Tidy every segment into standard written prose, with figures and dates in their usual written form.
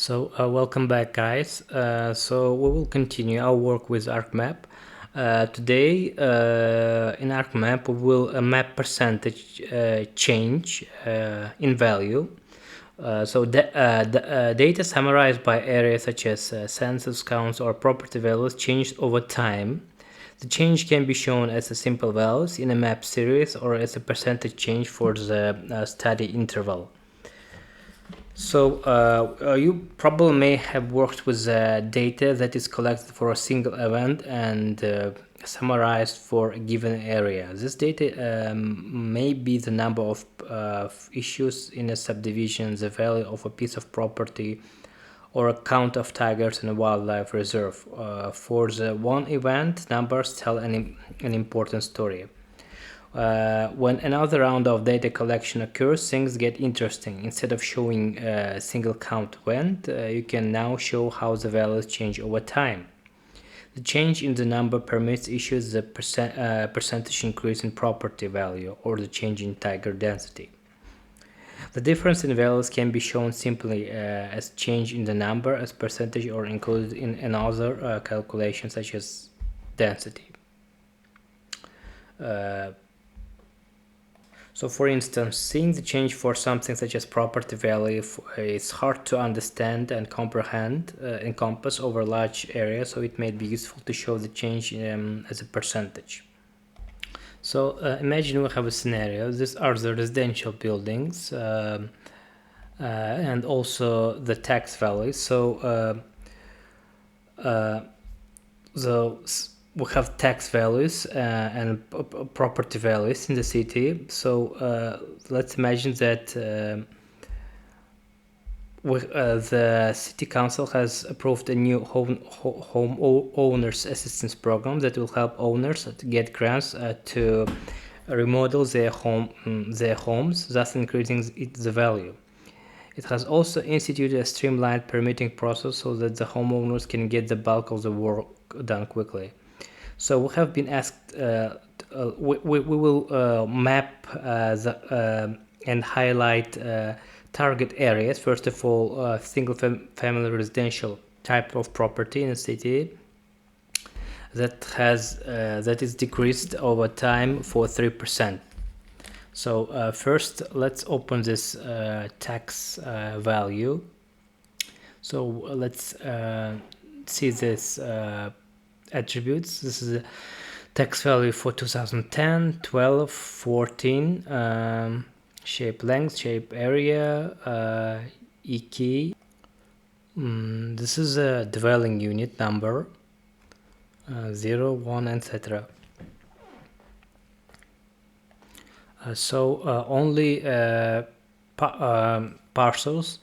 Welcome back, guys. We will continue our work with ArcMap. Today, in ArcMap, we will map percentage change in value. Data summarized by areas such as census counts or property values changed over time. The change can be shown as a simple values in a map series or as a percentage change for the study interval. You probably may have worked with data that is collected for a single event and summarized for a given area. This data may be the number of issues in a subdivision, the value of a piece of property, or a count of tigers in a wildlife reserve. For the one event, numbers tell an important story. When another round of data collection occurs, things get interesting. Instead of showing a single count event, you can now show how the values change over time. The change in the number permits issues the percentage increase in property value or the change in tiger density. The difference in values can be shown simply as change in the number as percentage or included in another calculation such as density. For instance, seeing the change for something such as property value is hard to understand and encompass over large areas, so it may be useful to show the change as a percentage. Imagine we have a scenario. These are the residential buildings and also the tax values. We have tax values and property values in the city. Let's imagine that the city council has approved a new home owners assistance program that will help owners to get grants to remodel their homes, thus increasing the value. It has also instituted a streamlined permitting process so that the homeowners can get the bulk of the work done quickly. So we have been asked, we will map and highlight target areas. First of all, single family residential type of property in a city that is decreased over time for 3%. First, let's open this tax value. Let's see this attributes. This is a tax value for 2010, 12, 14, shape length, shape area, E key. This is a dwelling unit number, 0, 1, etc. Only parcels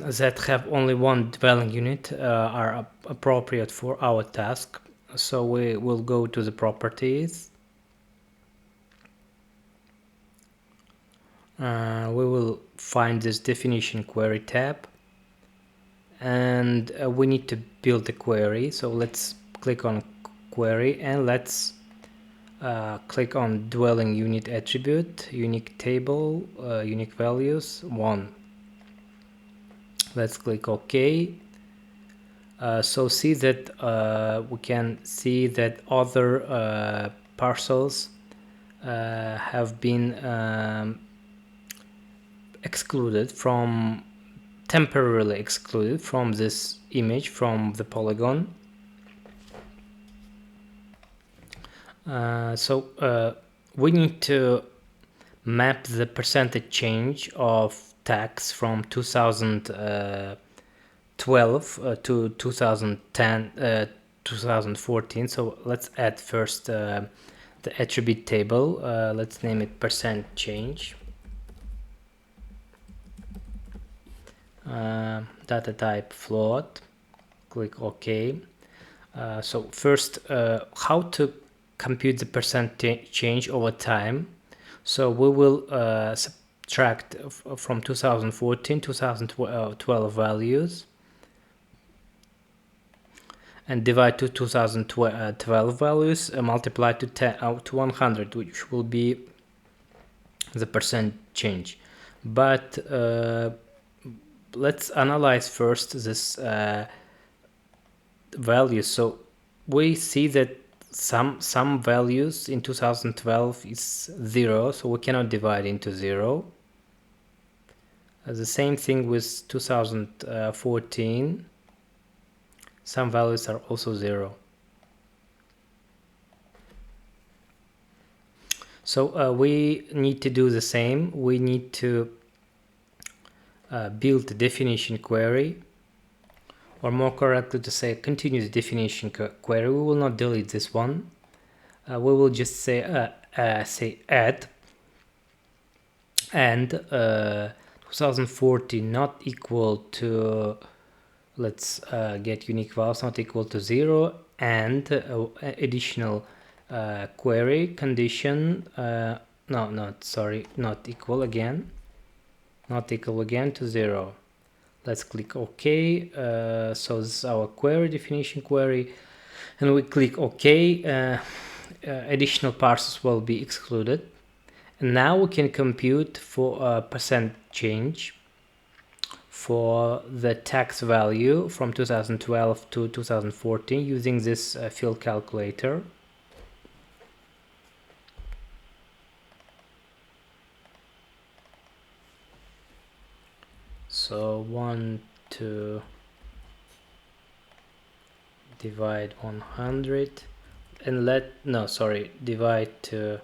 that have only one dwelling unit are appropriate for our task. So we will go to the properties. We will find this definition query tab, and we need to build a query. So let's click on query and let's click on dwelling unit attribute, unique table, unique values 1. Let's click OK. See that we can see that other parcels have been temporarily excluded from this image, from the polygon. We need to map the percentage change of tax from 2012 to 2010, 2014. So let's add first the attribute table. Let's name it percent change. Data type float. Click OK. First, how to compute the percent change over time. So we will subtract from 2014 2012 values and divide to 2012 values and multiply to 100, which will be the percent change. But let's analyze first this value. So we see that some values in 2012 is 0, so we cannot divide into 0. The same thing with 2014. Some values are also 0. So we need to do the same. We need to build a definition query, or more correctly to say continuous definition query. We will not delete this one. We will just say add and 2014 not equal to, let's get unique values not equal to 0, and additional query condition not equal again to 0. Let's click OK. So this is our query, definition query, and we click OK. Additional parsers will be excluded, and now we can compute for a percent change for the tax value from 2012 to 2014 using this field calculator. So 1 to divide 100 and divide to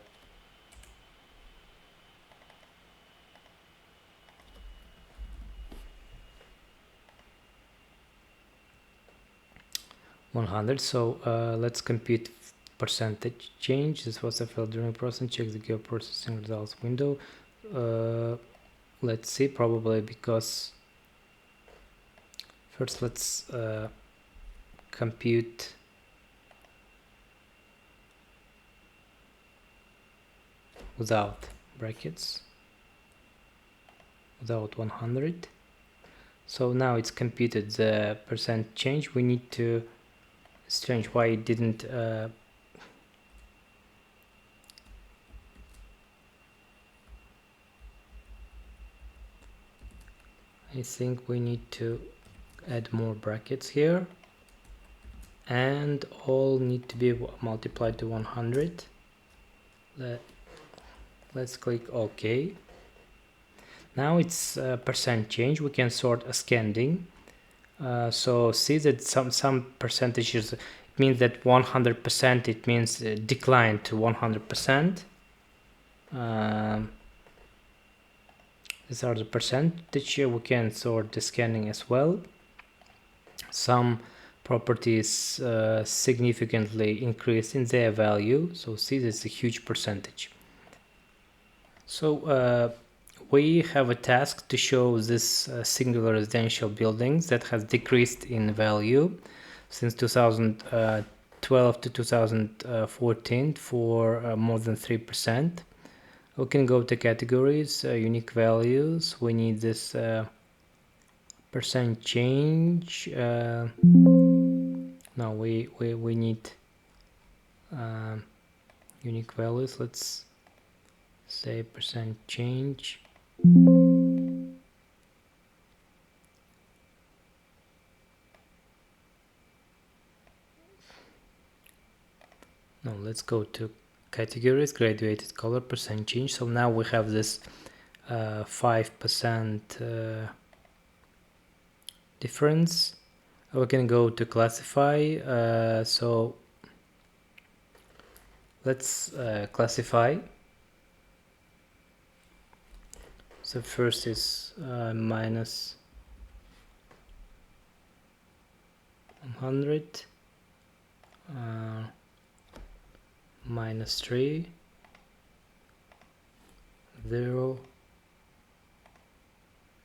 100. So let's compute percentage change. This was a failed during process. Check the geoprocessing results window. Let's see, probably because first let's compute without brackets, without 100. So now it's computed the percent change. We need to, strange why it didn't I think we need to add more brackets here, and all need to be multiplied to 100. Let's click OK. Now it's percent change. We can sort ascending. So see that some percentages, it means that 100%, it means decline to 100%. These are the percentage. We can sort the scanning as well. Some properties significantly increase in their value. So see, this is a huge percentage. So we have a task to show this singular residential buildings that has decreased in value since 2012 to 2014 for more than 3%. We can go to categories, unique values. We need this percent change. No, we need unique values. Let's say percent change. No, let's go to categories, graduated color, percent change. So now we have this 5% difference. We can go to classify. So let's classify. So first is minus 100, minus 3, 0,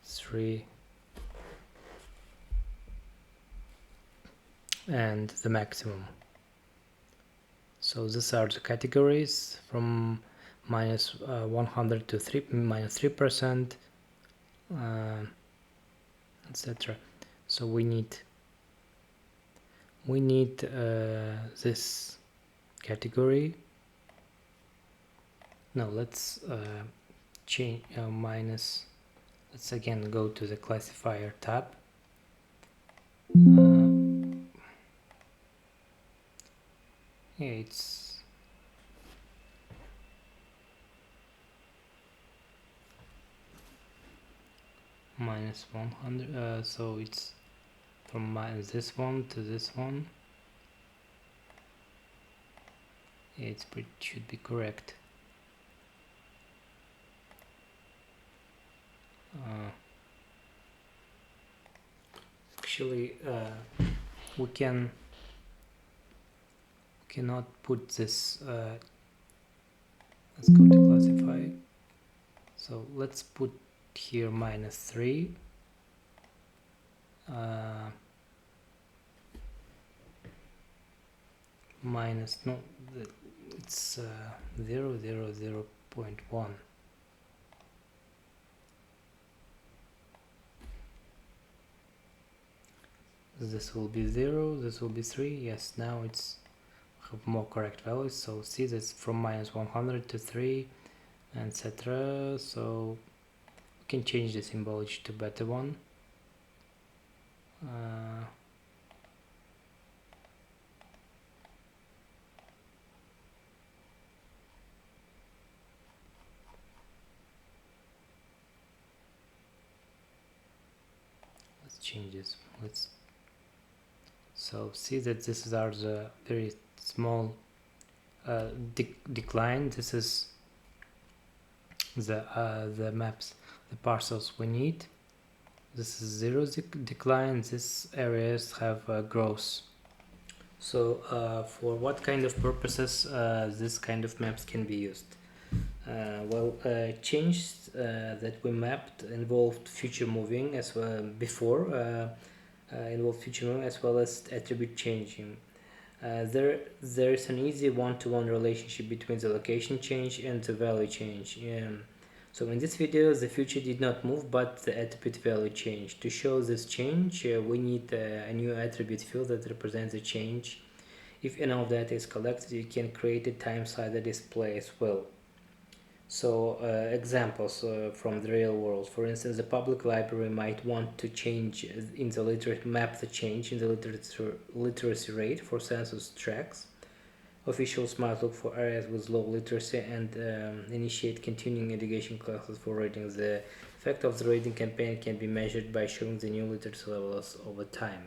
3, and the maximum. So these are the categories from minus 100 to minus 3%, etc. So we need this category. Now let's change minus, Let's again go to the classifier tab. Yeah, it's minus 100, so it's from minus this one to this one. Yeah, should be correct. Actually, we cannot put this. Let's go to classify. So let's put here -3. Minus, no, it's 0, 0, 0.1. This will be 0, this will be 3. Yes, now it's have more correct values. So see, that's from -100 to 3, etc. So we can change the symbology to better one. Let's change this. So see that this is our the very small decline. This is the maps, the parcels we need. This is 0 decline. These areas have growth. So for what kind of purposes this kind of maps can be used? Changes that we mapped involved future moving as well before, involved future moving as well as attribute changing. There is an easy one-to-one relationship between the location change and the value change. So in this video, the future did not move, but the attribute value changed. To show this change, we need a new attribute field that represents the change. If enough data is collected, you can create a time-slider display as well. So examples from the real world. For instance, the public library might want to change in the map the change in the literacy rate for census tracts. Officials might look for areas with low literacy and initiate continuing education classes for reading. The effect of the reading campaign can be measured by showing the new literacy levels over time.